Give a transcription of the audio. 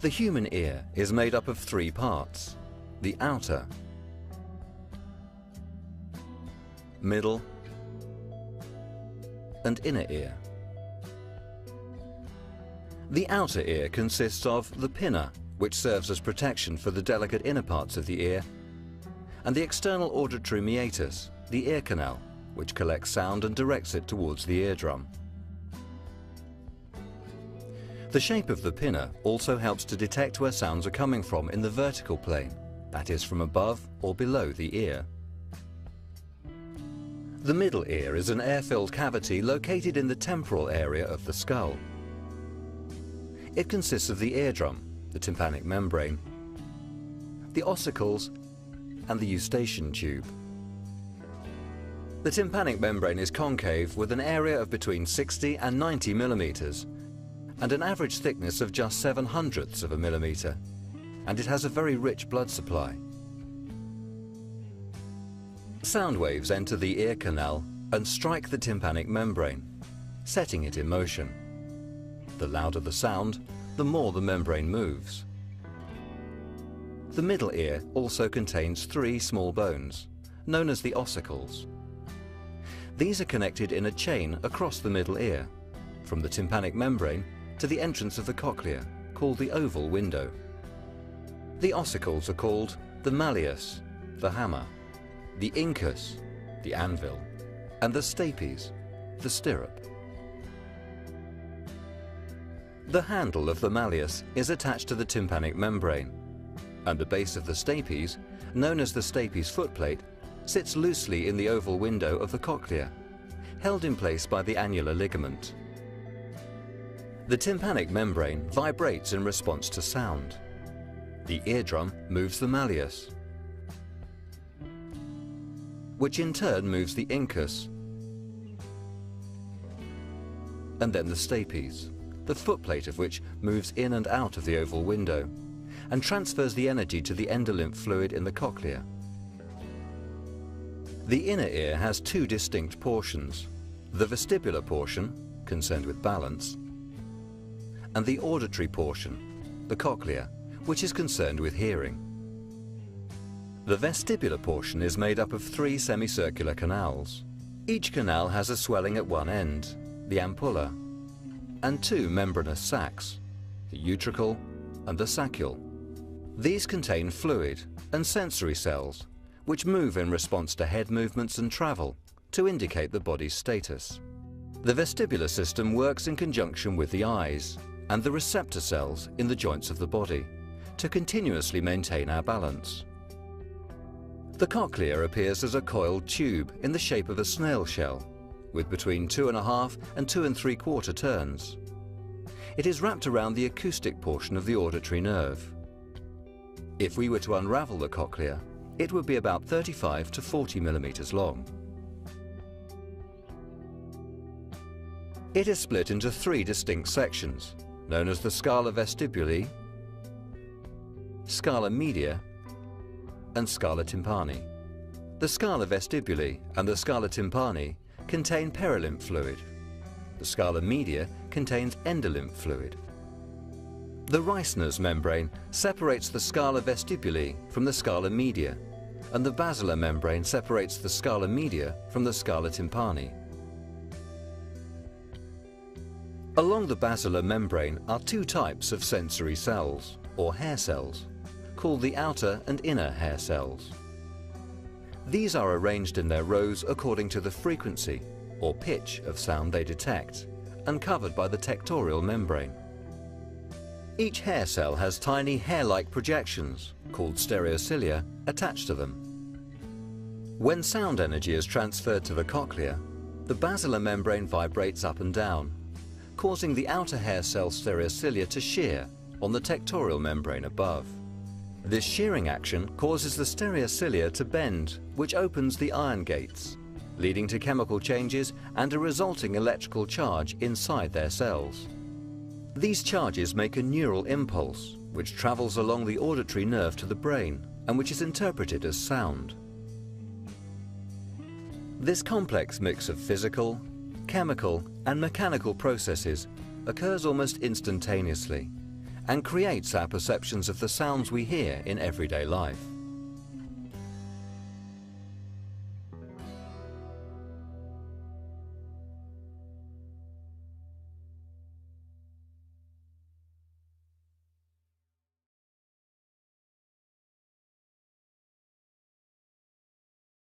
The human ear is made up of three parts: the outer, middle, and inner ear. The outer ear consists of the pinna, which serves as protection for the delicate inner parts of the ear, and the external auditory meatus, the ear canal, which collects sound and directs it towards the eardrum. The shape of the pinna also helps to detect where sounds are coming from in the vertical plane, that is, from above or below the ear. The middle ear is an air-filled cavity located in the temporal area of the skull. It consists of the eardrum, the tympanic membrane, the ossicles, and the eustachian tube. The tympanic membrane is concave with an area of between 60 and 90 millimeters and an average thickness of just 7/100ths of a millimeter, and it has a very rich blood supply. Sound waves enter the ear canal and strike the tympanic membrane, setting it in motion. The louder the sound, the more the membrane moves. The middle ear also contains three small bones, known as the ossicles. These are connected in a chain across the middle ear, from the tympanic membrane to the entrance of the cochlea, called the oval window. The ossicles are called the malleus, the hammer, the incus, the anvil, and the stapes, the stirrup. The handle of the malleus is attached to the tympanic membrane, and the base of the stapes, known as the stapes footplate, sits loosely in the oval window of the cochlea, held in place by the annular ligament. The tympanic membrane vibrates in response to sound. The eardrum moves the malleus, which in turn moves the incus, and then the stapes, the footplate of which moves in and out of the oval window and transfers the energy to the endolymph fluid in the cochlea. The inner ear has two distinct portions: the vestibular portion, concerned with balance, and the auditory portion, the cochlea, which is concerned with hearing. The vestibular portion is made up of three semicircular canals. Each canal has a swelling at one end, the ampulla, and two membranous sacs, the utricle and the saccule. These contain fluid and sensory cells, which move in response to head movements and travel to indicate the body's status. The vestibular system works in conjunction with the eyes and the receptor cells in the joints of the body to continuously maintain our balance. The cochlea appears as a coiled tube in the shape of a snail shell, with between 2½ and 2 3/4 turns. It is wrapped around the acoustic portion of the auditory nerve. If we were to unravel the cochlea, it would be about 35 to 40 millimeters long. It is split into three distinct sections, known as the scala vestibuli, scala media, and scala tympani. The scala vestibuli and the scala tympani contain perilymph fluid. The scala media contains endolymph fluid. The Reissner's membrane separates the scala vestibuli from the scala media, and the basilar membrane separates the scala media from the scala tympani. Along the basilar membrane are two types of sensory cells, or hair cells, called the outer and inner hair cells. These are arranged in their rows according to the frequency, or pitch, of sound they detect, and covered by the tectorial membrane. Each hair cell has tiny hair-like projections, called stereocilia, attached to them. When sound energy is transferred to the cochlea, the basilar membrane vibrates up and down, causing the outer hair cell stereocilia to shear on the tectorial membrane above. This shearing action causes the stereocilia to bend, which opens the ion gates, leading to chemical changes and a resulting electrical charge inside their cells. These charges make a neural impulse, which travels along the auditory nerve to the brain and which is interpreted as sound. This complex mix of physical, chemical, and mechanical processes occurs almost instantaneously and creates our perceptions of the sounds we hear in everyday life.